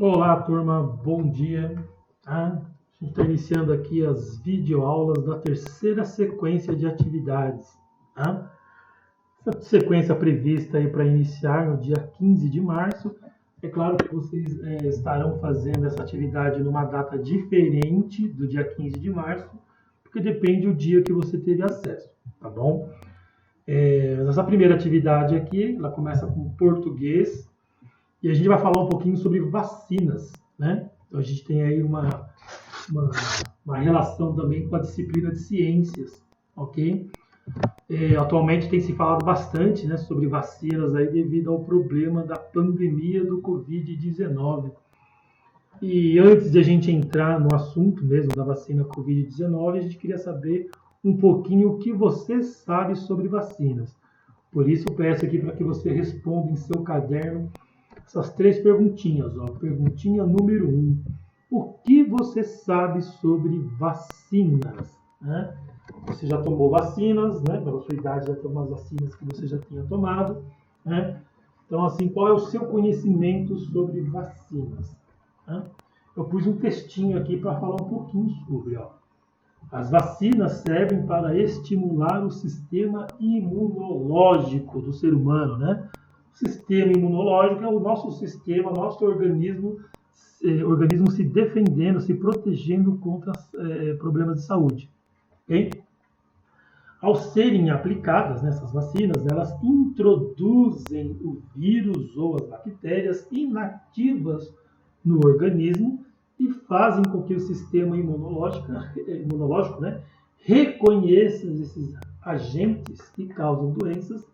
Olá, turma, bom dia. A gente está iniciando aqui as videoaulas da terceira sequência de atividades. Tá? Essa sequência prevista aí para iniciar no dia 15 de março. É claro que vocês estarão fazendo essa atividade numa data diferente do dia 15 de março, porque depende do dia que você teve acesso, tá bom? Nossa primeira atividade aqui, ela começa com português, e a gente vai falar um pouquinho sobre vacinas, né? Então a gente tem aí uma relação também com a disciplina de ciências, ok? Atualmente tem se falado bastante, né, sobre vacinas aí devido ao problema da pandemia do Covid-19. E antes de a gente entrar no assunto mesmo da vacina Covid-19, a gente queria saber um pouquinho o que você sabe sobre vacinas. Por isso eu peço aqui para que você responda em seu caderno essas três perguntinhas. Ó. Perguntinha número 1. O que você sabe sobre vacinas? Né? Você já tomou vacinas, né? Pela sua idade já tem umas vacinas que você já tinha tomado. Né? Então, assim, qual é o seu conhecimento sobre vacinas? Né? Eu pus um textinho aqui para falar um pouquinho sobre. Ó. As vacinas servem para estimular o sistema imunológico do ser humano, né? O sistema imunológico é o nosso sistema, nosso organismo se defendendo, se protegendo contra problemas de saúde. Okay? Ao serem aplicadas nessas vacinas, elas introduzem o vírus ou as bactérias inativas no organismo e fazem com que o sistema imunológico né, reconheça esses agentes que causam doenças,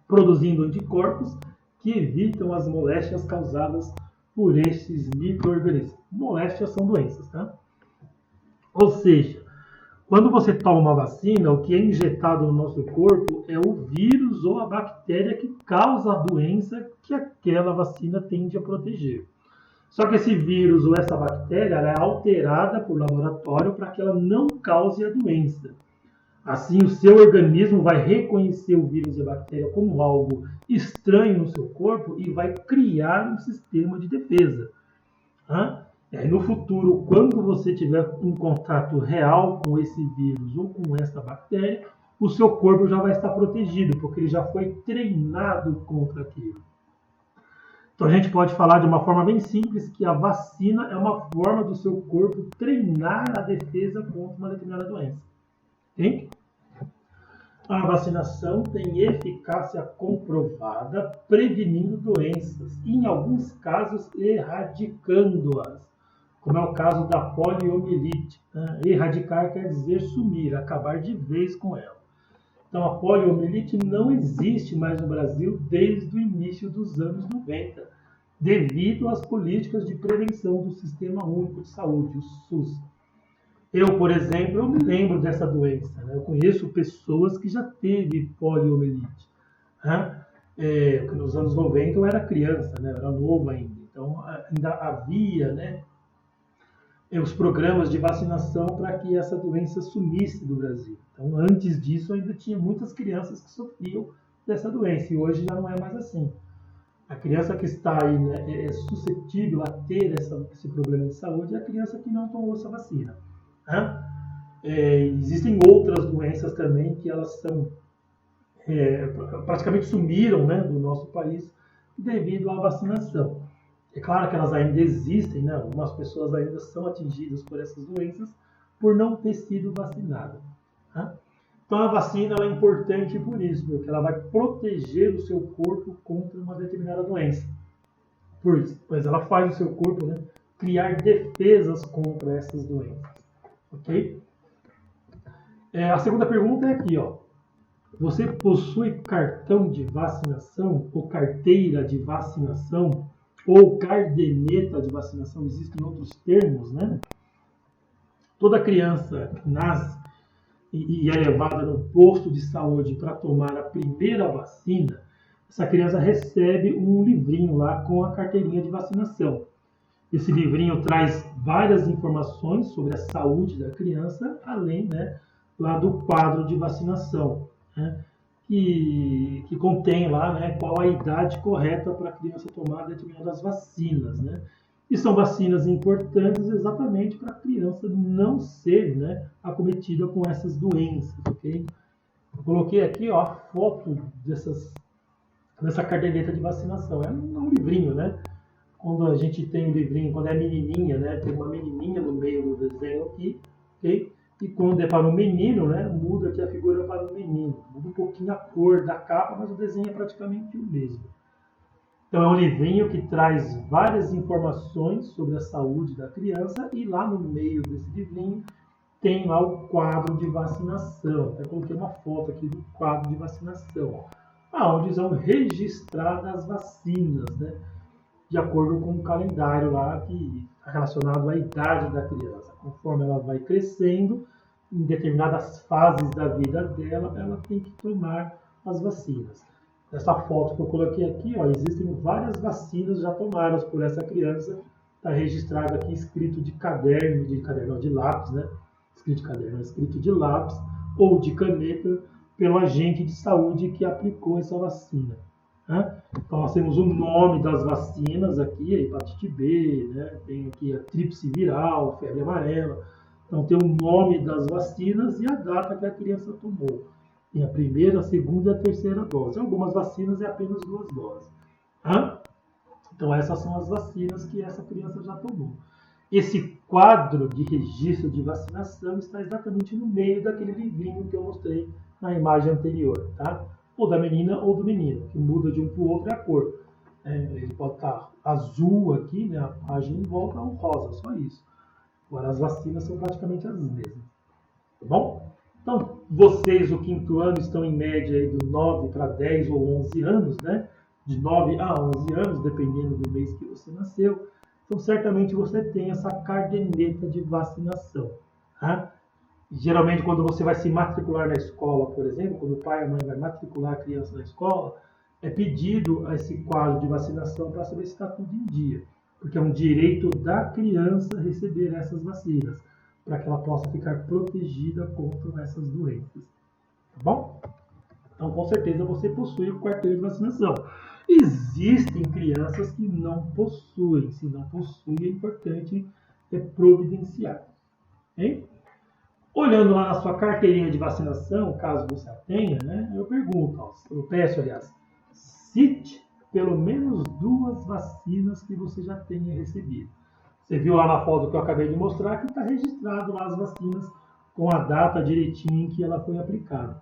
produzindo anticorpos que evitam as moléstias causadas por esses micro-organismos. Moléstias são doenças, tá? Ou seja, quando você toma uma vacina, o que é injetado no nosso corpo é o vírus ou a bactéria que causa a doença que aquela vacina tende a proteger. Só que esse vírus ou essa bactéria é alterada por laboratório para que ela não cause a doença. Assim, o seu organismo vai reconhecer o vírus e a bactéria como algo estranho no seu corpo e vai criar um sistema de defesa. E aí, no futuro, quando você tiver um contato real com esse vírus ou com essa bactéria, o seu corpo já vai estar protegido, porque ele já foi treinado contra aquilo. Então a gente pode falar de uma forma bem simples que a vacina é uma forma do seu corpo treinar a defesa contra uma determinada doença. Okay? A vacinação tem eficácia comprovada prevenindo doenças e, em alguns casos, erradicando-as, como é o caso da poliomielite. Erradicar quer dizer sumir, acabar de vez com ela. Então, a poliomielite não existe mais no Brasil desde o início dos anos 90, devido às políticas de prevenção do Sistema Único de Saúde, o SUS. Eu, por exemplo, eu me lembro dessa doença. Né? Eu conheço pessoas que já teve poliomielite. Né? Nos anos 90 eu era criança, né? Eu era novo ainda. Então, ainda havia né, os programas de vacinação para que essa doença sumisse do Brasil. Então, antes disso, ainda tinha muitas crianças que sofriam dessa doença. E hoje já não é mais assim. A criança que está aí né, é suscetível a ter esse problema de saúde é a criança que não tomou essa vacina. Existem outras doenças também que elas são praticamente sumiram né, do nosso país devido à vacinação. É claro que elas ainda existem, né? Algumas pessoas ainda são atingidas por essas doenças por não ter sido vacinada. Então a vacina ela é importante por isso, porque ela vai proteger o seu corpo contra uma determinada doença. Pois ela faz o seu corpo né, criar defesas contra essas doenças. Ok? A segunda pergunta é aqui, ó. Você possui cartão de vacinação ou carteira de vacinação ou caderneta de vacinação? Existem outros termos, né? Toda criança que nasce e é levada no posto de saúde para tomar a primeira vacina, essa criança recebe um livrinho lá com a carteirinha de vacinação. Esse livrinho traz várias informações sobre a saúde da criança, além né, lá do quadro de vacinação, né, que contém lá né, qual a idade correta para a criança tomar determinadas vacinas. Né. E são vacinas importantes exatamente para a criança não ser, né, acometida com essas doenças, ok? Eu coloquei aqui, ó, a foto dessa caderneta de vacinação. É um livrinho, né? Quando a gente tem o livrinho, quando é menininha, né? Tem uma menininha no meio do desenho aqui, ok? E quando é para um menino, né? Muda aqui a figura para o menino. Muda um pouquinho a cor da capa, mas o desenho é praticamente o mesmo. Então é um livrinho que traz várias informações sobre a saúde da criança e lá no meio desse livrinho tem lá o quadro de vacinação. Eu coloquei uma foto aqui do quadro de vacinação, onde são registradas as vacinas, né? De acordo com o calendário lá que está relacionado à idade da criança. Conforme ela vai crescendo, em determinadas fases da vida dela, ela tem que tomar as vacinas. Nessa foto que eu coloquei aqui, ó, existem várias vacinas já tomadas por essa criança. Está registrado aqui, escrito de caderno, de lápis, né? Escrito de caderno, escrito de lápis ou de caneta pelo agente de saúde que aplicou essa vacina. Né? Então nós temos o nome das vacinas aqui, a hepatite B, né? Tem aqui a tríplice viral, febre amarela. Então tem o nome das vacinas e a data que a criança tomou. Tem a primeira, a segunda e a terceira dose. Algumas vacinas é apenas 2 doses. Tá? Então essas são as vacinas que essa criança já tomou. Esse quadro de registro de vacinação está exatamente no meio daquele livrinho que eu mostrei na imagem anterior, tá? Ou da menina ou do menino, que muda de um para o outro é a cor. Ele pode estar azul aqui, né, a página em volta, ou rosa, só isso. Agora as vacinas são praticamente as mesmas, tá bom? Então, vocês, o quinto ano, estão em média aí do 9 para 10 ou 11 anos, né? De 9 a 11 anos, dependendo do mês que você nasceu. Então, certamente você tem essa caderneta de vacinação. Tá? Geralmente, quando você vai se matricular na escola, por exemplo, quando o pai e a mãe vai matricular a criança na escola, é pedido esse quadro de vacinação para saber se está tudo em dia. Porque é um direito da criança receber essas vacinas, para que ela possa ficar protegida contra essas doenças. Tá bom? Então, com certeza, você possui o carteiro de vacinação. Existem crianças que não possuem. Se não possuem, é importante providenciar. Hein? Olhando lá na sua carteirinha de vacinação, caso você a tenha, né, eu peço, aliás, cite pelo menos 2 vacinas que você já tenha recebido. Você viu lá na foto que eu acabei de mostrar que está registrado lá as vacinas com a data direitinho em que ela foi aplicada.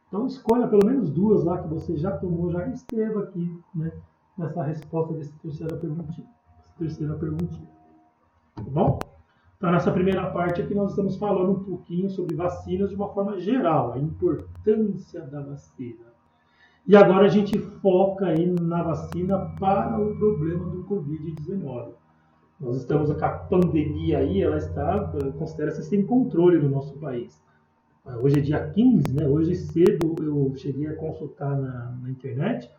Então escolha pelo menos 2 lá que você já tomou, já escreva aqui, né, nessa resposta dessa terceira perguntinha. Tá bom? Então nessa primeira parte aqui nós estamos falando um pouquinho sobre vacinas de uma forma geral, a importância da vacina. E agora a gente foca aí na vacina para o problema do Covid-19. Nós estamos com a pandemia aí, ela considera-se sem controle no nosso país. Hoje é dia 15, né? Hoje cedo eu cheguei a consultar na internet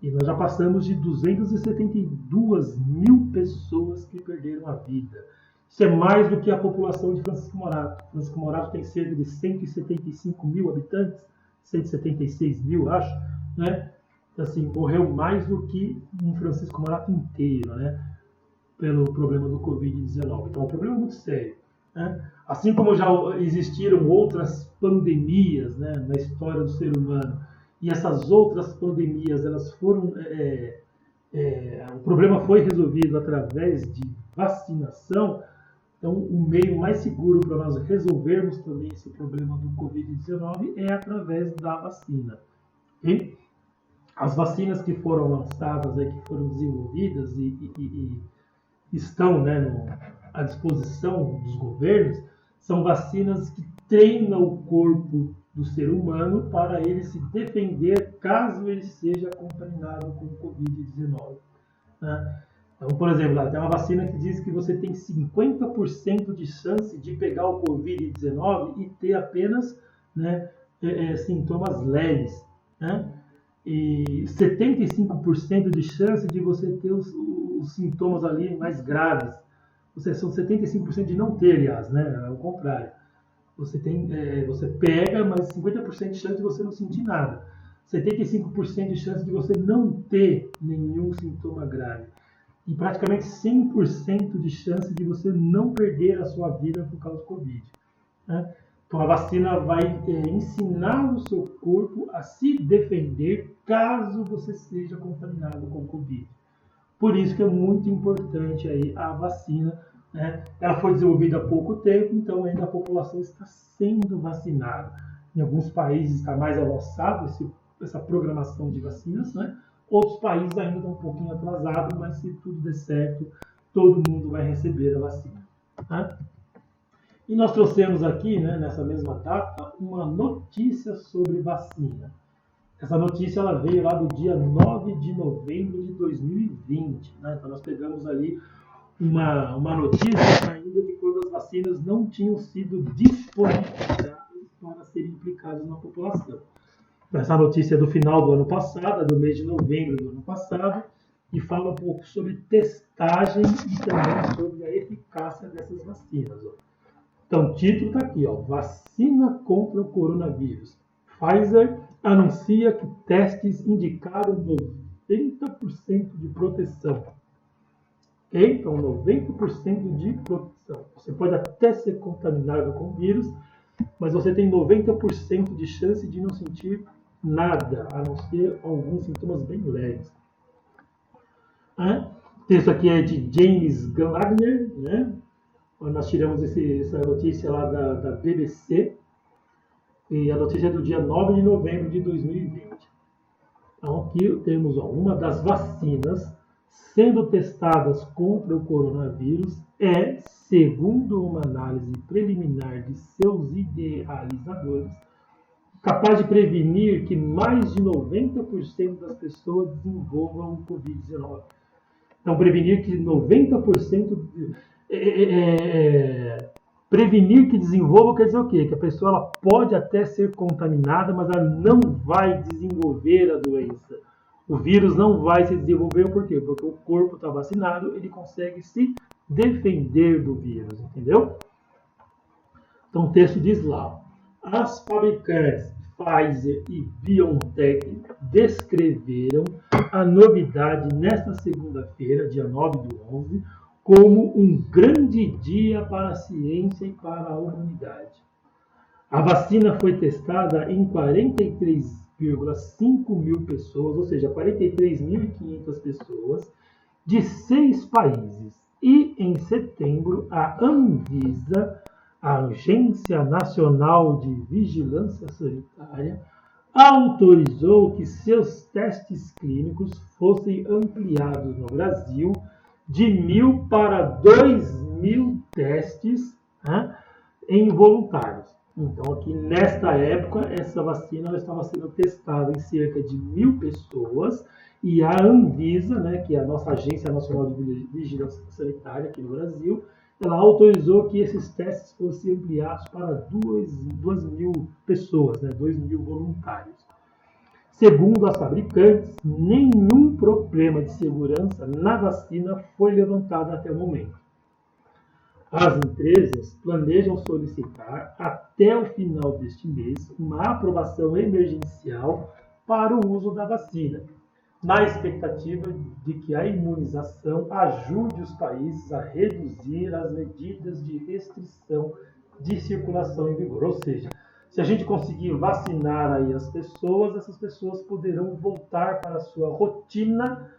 e nós já passamos de 272 mil pessoas que perderam a vida. Isso é mais do que a população de Francisco Morato. Francisco Morato tem cerca de 175 mil habitantes, 176 mil, acho, né? Assim, morreu mais do que um Francisco Morato inteiro, né? Pelo problema do Covid-19. Então, é um problema muito sério. Né? Assim como já existiram outras pandemias, né, na história do ser humano, e essas outras pandemias, elas foram... o problema foi resolvido através de vacinação. Então, o meio mais seguro para nós resolvermos também esse problema do Covid-19 é através da vacina. E as vacinas que foram lançadas, que foram desenvolvidas e estão, né, à disposição dos governos, são vacinas que treinam o corpo do ser humano para ele se defender caso ele seja contaminado com o Covid-19. Né? Então, por exemplo, tem uma vacina que diz que você tem 50% de chance de pegar o Covid-19 e ter apenas, né, sintomas leves. Né? E 75% de chance de você ter os sintomas ali mais graves. São 75% de não ter, aliás, né? Ao contrário. Você pega, mas 50% de chance de você não sentir nada. 75% de chance de você não ter nenhum sintoma grave. e praticamente 100% de chance de você não perder a sua vida por causa do Covid. Né? Então a vacina vai ensinar o seu corpo a se defender caso você seja contaminado com o Covid. Por isso que é muito importante aí a vacina. Né? Ela foi desenvolvida há pouco tempo, então ainda a população está sendo vacinada. Em alguns países está mais avançado essa programação de vacinas, né? Outros países ainda estão um pouquinho atrasados, mas se tudo der certo, todo mundo vai receber a vacina. Né? E nós trouxemos aqui, né, nessa mesma data, uma notícia sobre vacina. Essa notícia ela veio lá do dia 9 de novembro de 2020. Né? Então nós pegamos ali uma notícia ainda de quando as vacinas não tinham sido disponibilizadas para serem aplicadas na população. Essa notícia é do final do ano passado, do mês de novembro do ano passado, e fala um pouco sobre testagem e também sobre a eficácia dessas vacinas. Ó. Então, o título está aqui, ó, vacina contra o coronavírus. Pfizer anuncia que testes indicaram 90% de proteção. Okay? Então, 90% de proteção. Você pode até ser contaminado com o vírus, mas você tem 90% de chance de não sentir nada, a não ser alguns sintomas bem leves. O texto aqui é de James Gallagher, né? Nós tiramos essa notícia lá da BBC, e a notícia é do dia 9 de novembro de 2020. Então aqui temos uma das vacinas sendo testadas contra o coronavírus segundo uma análise preliminar de seus idealizadores, capaz de prevenir que mais de 90% das pessoas desenvolvam o Covid-19. Então, prevenir que 90% prevenir que desenvolva quer dizer o quê? Que a pessoa ela pode até ser contaminada, mas ela não vai desenvolver a doença. O vírus não vai se desenvolver, por quê? Porque o corpo está vacinado, ele consegue se defender do vírus, entendeu? Então o texto diz lá, as fabricantes Pfizer e BioNTech descreveram a novidade nesta segunda-feira, dia 9 do 11, como um grande dia para a ciência e para a humanidade. A vacina foi testada em 43,5 mil pessoas, ou seja, 43.500 pessoas, de 6 países. E em setembro, a Anvisa, a Agência Nacional de Vigilância Sanitária, autorizou que seus testes clínicos fossem ampliados no Brasil de 1.000 para 2.000 testes, né, em voluntários. Então, aqui nesta época, essa vacina estava sendo testada em cerca de 1.000 pessoas e a Anvisa, né, que é a nossa Agência Nacional de Vigilância Sanitária aqui no Brasil, ela autorizou que esses testes fossem ampliados para 2.000 pessoas, né, 2.000 voluntários. Segundo as fabricantes, nenhum problema de segurança na vacina foi levantado até o momento. As empresas planejam solicitar até o final deste mês uma aprovação emergencial para o uso da vacina, na expectativa de que a imunização ajude os países a reduzir as medidas de restrição de circulação em vigor. Ou seja, se a gente conseguir vacinar aí as pessoas, essas pessoas poderão voltar para a sua rotina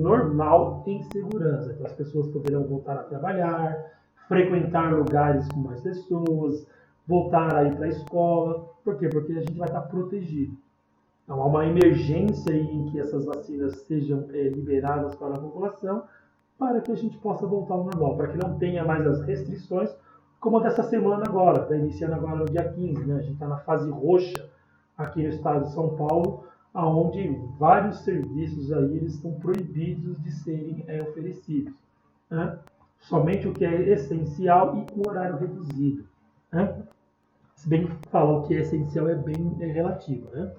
normal em segurança. Então, as pessoas poderão voltar a trabalhar, frequentar lugares com mais pessoas, voltar a ir para a escola. Por quê? Porque a gente vai estar protegido. Então, há uma emergência em que essas vacinas sejam liberadas para a população para que a gente possa voltar ao normal, para que não tenha mais as restrições, como dessa semana agora, está iniciando agora no dia 15, né? A gente está na fase roxa aqui no estado de São Paulo, onde vários serviços aí eles estão proibidos de serem oferecidos. Né? Somente o que é essencial e com horário reduzido. Né? Se bem que falar o que é essencial é bem relativo. Né?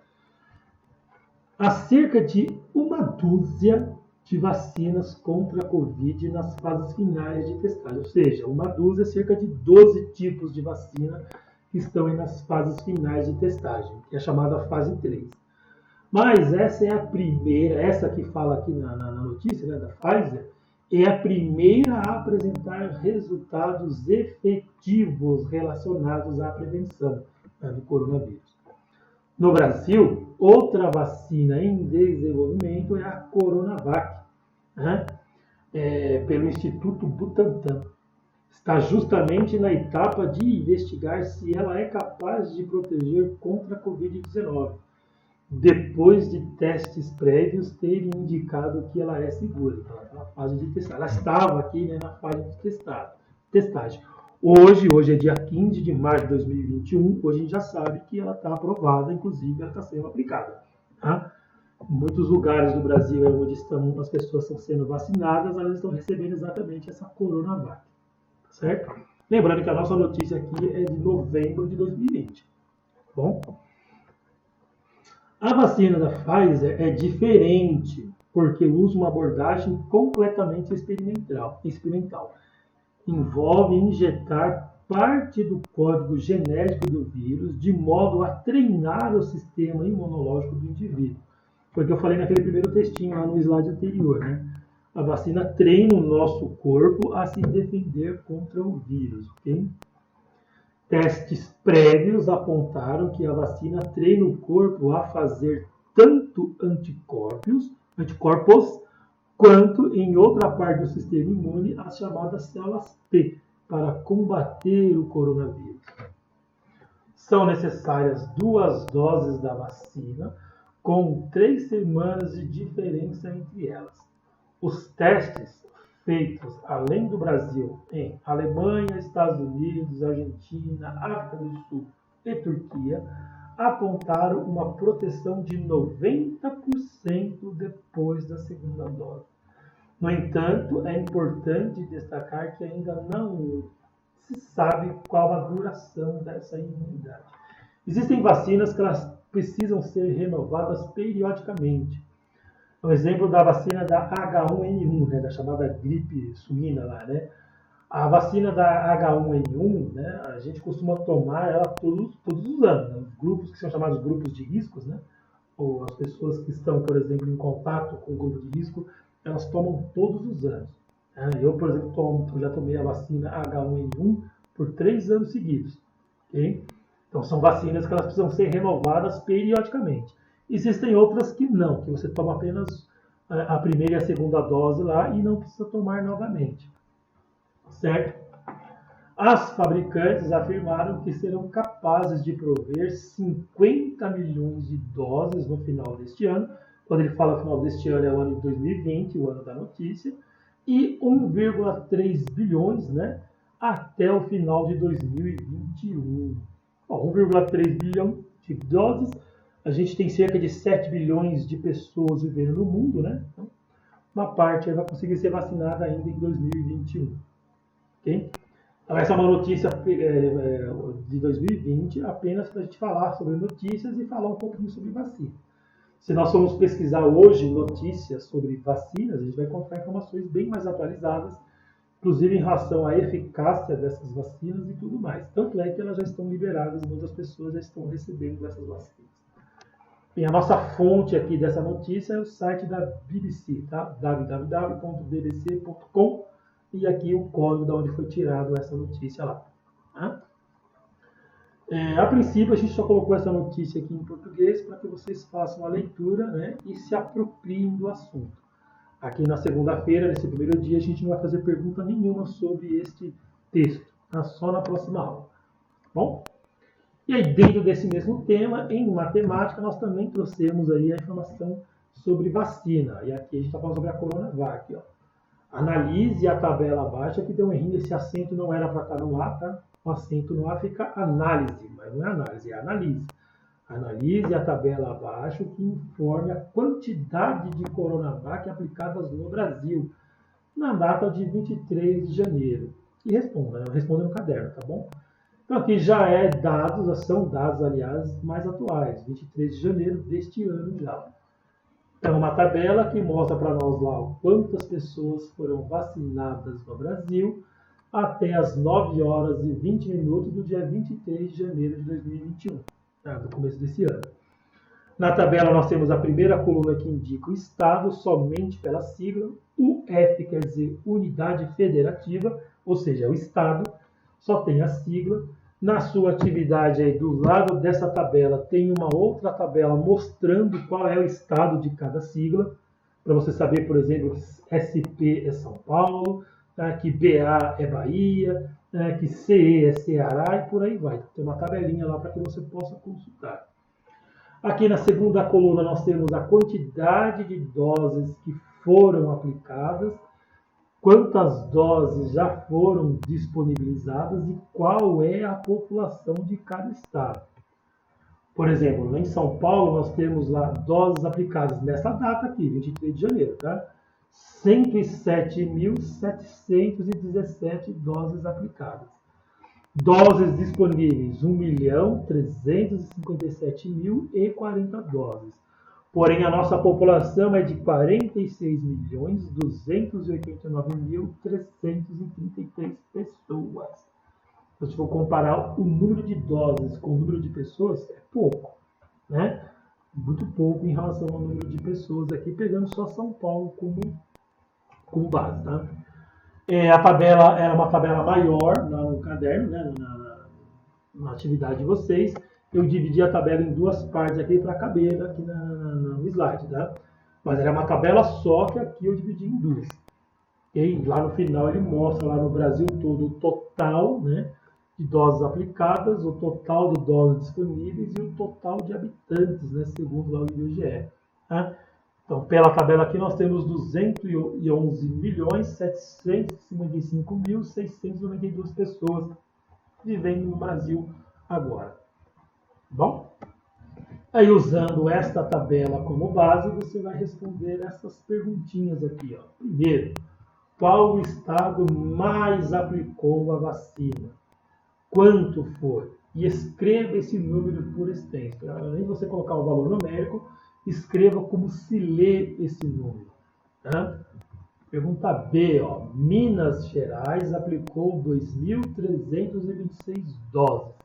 Há cerca de uma dúzia de vacinas contra a Covid nas fases finais de testagem. Ou seja, uma dúzia é cerca de 12 tipos de vacina que estão aí nas fases finais de testagem, que é chamada fase 3. Mas essa é a primeira, essa que fala aqui na notícia, né, da Pfizer, é a primeira a apresentar resultados efetivos relacionados à prevenção, né, do coronavírus. No Brasil, outra vacina em desenvolvimento é a Coronavac, né, pelo Instituto Butantan. Está justamente na etapa de investigar se ela é capaz de proteger contra a Covid-19, depois de testes prévios terem indicado que ela é segura. Então, ela está na fase de testar. Ela estava aqui, né, na fase de testagem. Hoje é dia 15 de março de 2021, hoje a gente já sabe que ela está aprovada, inclusive ela está sendo aplicada. Tá? Em muitos lugares do Brasil onde as pessoas estão sendo vacinadas, elas estão recebendo exatamente essa Coronavac. Certo? Lembrando que a nossa notícia aqui é de novembro de 2020. Bom? A vacina da Pfizer é diferente porque usa uma abordagem completamente experimental. Envolve injetar parte do código genético do vírus de modo a treinar o sistema imunológico do indivíduo. Foi o que eu falei naquele primeiro textinho lá no slide anterior, né? A vacina treina o nosso corpo a se defender contra o vírus, ok? Testes prévios apontaram que a vacina treina o corpo a fazer tanto anticorpos, quanto em outra parte do sistema imune, as chamadas células T, para combater o coronavírus. São necessárias 2 doses da vacina, com 3 semanas de diferença entre elas. Os testes feitos além do Brasil em Alemanha, Estados Unidos, Argentina, África do Sul e Turquia apontaram uma proteção de 90% depois da segunda dose. No entanto, é importante destacar que ainda não se sabe qual a duração dessa imunidade. Existem vacinas que elas precisam ser renovadas periodicamente. Um exemplo da vacina da H1N1, né, da chamada gripe suína lá, né? A vacina da H1N1, né, a gente costuma tomar ela todos os anos. Né? Os grupos que são chamados grupos de riscos, né? Ou as pessoas que estão, por exemplo, em contato com o grupo de risco, elas tomam todos os anos. Eu, por exemplo, já tomei a vacina H1N1 por 3 anos seguidos. Okay? Então, são vacinas que elas precisam ser renovadas periodicamente. Existem outras que não, que você toma apenas a primeira e a segunda dose lá e não precisa tomar novamente. Certo? As fabricantes afirmaram que serão capazes de prover 50 milhões de doses no final deste ano. Quando ele fala final deste ano, é o ano de 2020, o ano da notícia, e 1,3 bilhões, né, até o final de 2021. Bom, 1,3 bilhão de doses. A gente tem cerca de 7 bilhões de pessoas vivendo no mundo, né? Então, uma parte vai conseguir ser vacinada ainda em 2021. Ok? Então, essa é uma notícia de 2020, apenas para a gente falar sobre notícias e falar um pouquinho sobre vacina. Se nós formos pesquisar hoje notícias sobre vacinas, a gente vai encontrar informações bem mais atualizadas, inclusive em relação à eficácia dessas vacinas e tudo mais. Tanto é que elas já estão liberadas e muitas pessoas já estão recebendo essas vacinas. E a nossa fonte aqui dessa notícia é o site da BBC, tá? www.bbc.com, e aqui o código de onde foi tirado essa notícia lá. Tá? A princípio, a gente só colocou essa notícia aqui em português para que vocês façam a leitura, né, e se apropriem do assunto. Aqui na segunda-feira, nesse primeiro dia, a gente não vai fazer pergunta nenhuma sobre este texto, tá? Só na próxima aula. Bom? E aí, dentro desse mesmo tema, em matemática, nós também trouxemos aí a informação sobre vacina. E aqui a gente está falando sobre a Coronavac. Ó. Analise a tabela abaixo, aqui tem um errinho, esse acento não era para estar no A, tá? O acento no A fica análise, mas não é análise, é analise. Analise a tabela abaixo que informe a quantidade de Coronavac aplicadas no Brasil na data de 23 de janeiro. E responda no caderno, tá bom? Então aqui já são dados, aliás, mais atuais, 23 de janeiro deste ano já. É uma tabela que mostra para nós lá quantas pessoas foram vacinadas no Brasil até as 9 horas e 20 minutos do dia 23 de janeiro de 2021, tá? Do começo desse ano. Na tabela nós temos a primeira coluna que indica o estado somente pela sigla. O F quer dizer unidade federativa, ou seja, o estado só tem a sigla. Na sua atividade aí do lado dessa tabela tem uma outra tabela mostrando qual é o estado de cada sigla, para você saber, por exemplo, que SP é São Paulo, tá? Que BA é Bahia, tá? Que CE é Ceará e por aí vai. Tem uma tabelinha lá para que você possa consultar. Aqui na segunda coluna nós temos a quantidade de doses que foram aplicadas, quantas doses já foram disponibilizadas e qual é a população de cada estado. Por exemplo, em São Paulo nós temos lá doses aplicadas nessa data aqui, 23 de janeiro, tá? 107.717 doses aplicadas. Doses disponíveis, 1.357.040 doses. Porém, a nossa população é de 46.289.333 pessoas. Então, se for comparar o número de doses com o número de pessoas, é pouco, né? Muito pouco em relação ao número de pessoas aqui, pegando só São Paulo como base, tá? A tabela era uma tabela maior no caderno, né? Na atividade de vocês. Eu dividi a tabela em duas partes aqui para caber aqui no slide, tá? Mas era uma tabela só que aqui eu dividi em duas. E lá no final ele mostra lá no Brasil todo o total, né, de doses aplicadas, o total de doses disponíveis e o total de habitantes, né, segundo lá o IBGE. Tá? Então, pela tabela aqui nós temos 211.755.692 pessoas vivendo no Brasil agora. Bom? Aí, usando esta tabela como base, você vai responder essas perguntinhas aqui. Ó. Primeiro, qual o estado mais aplicou a vacina? Quanto foi? E escreva esse número por extenso. Além de você colocar o valor numérico, escreva como se lê esse número. Tá? Pergunta B. Ó. Minas Gerais aplicou 2.326 doses.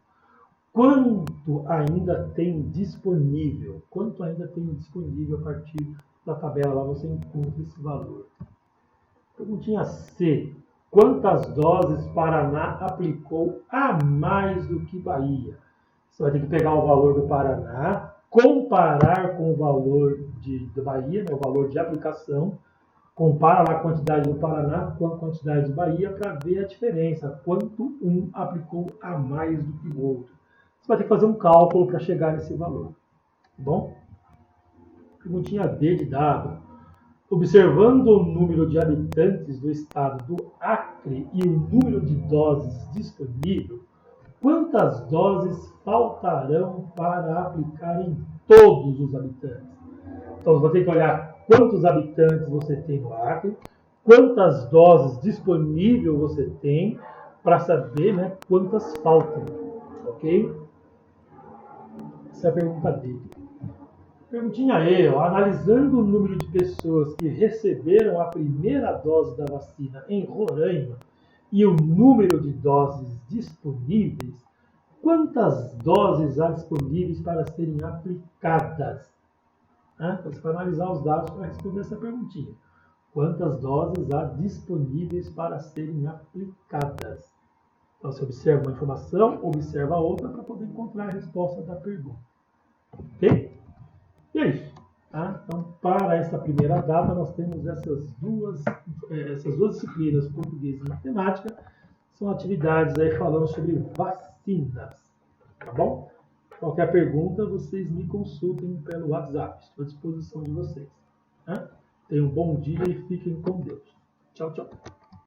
Quanto ainda tem disponível? Quanto ainda tem disponível a partir da tabela? Lá você encontra esse valor. Perguntinha C. Quantas doses Paraná aplicou a mais do que Bahia? Você vai ter que pegar o valor do Paraná, comparar com o valor da Bahia, né, o valor de aplicação, compara lá a quantidade do Paraná com a quantidade de Bahia para ver a diferença, quanto um aplicou a mais do que o outro. Você vai ter que fazer um cálculo para chegar nesse valor. Tá bom? Perguntinha D de dado. Observando o número de habitantes do estado do Acre e o número de doses disponível, quantas doses faltarão para aplicar em todos os habitantes? Então, você vai ter que olhar quantos habitantes você tem no Acre, quantas doses disponível você tem, para saber, né, quantas faltam. Ok? Essa é a pergunta dele. Perguntinha E, ó, analisando o número de pessoas que receberam a primeira dose da vacina em Roraima e o número de doses disponíveis, quantas doses há disponíveis para serem aplicadas? Então, você vai analisar os dados para responder essa perguntinha. Quantas doses há disponíveis para serem aplicadas? Então, você observa uma informação, observa a outra para poder encontrar a resposta da pergunta. Ok? E é isso. Tá? Então, para essa primeira data, nós temos essas duas disciplinas, português e matemática, são atividades aí falando sobre vacinas. Tá bom? Qualquer pergunta, vocês me consultem pelo WhatsApp. Estou à disposição de vocês. Tá? Tenham um bom dia e fiquem com Deus. Tchau, tchau.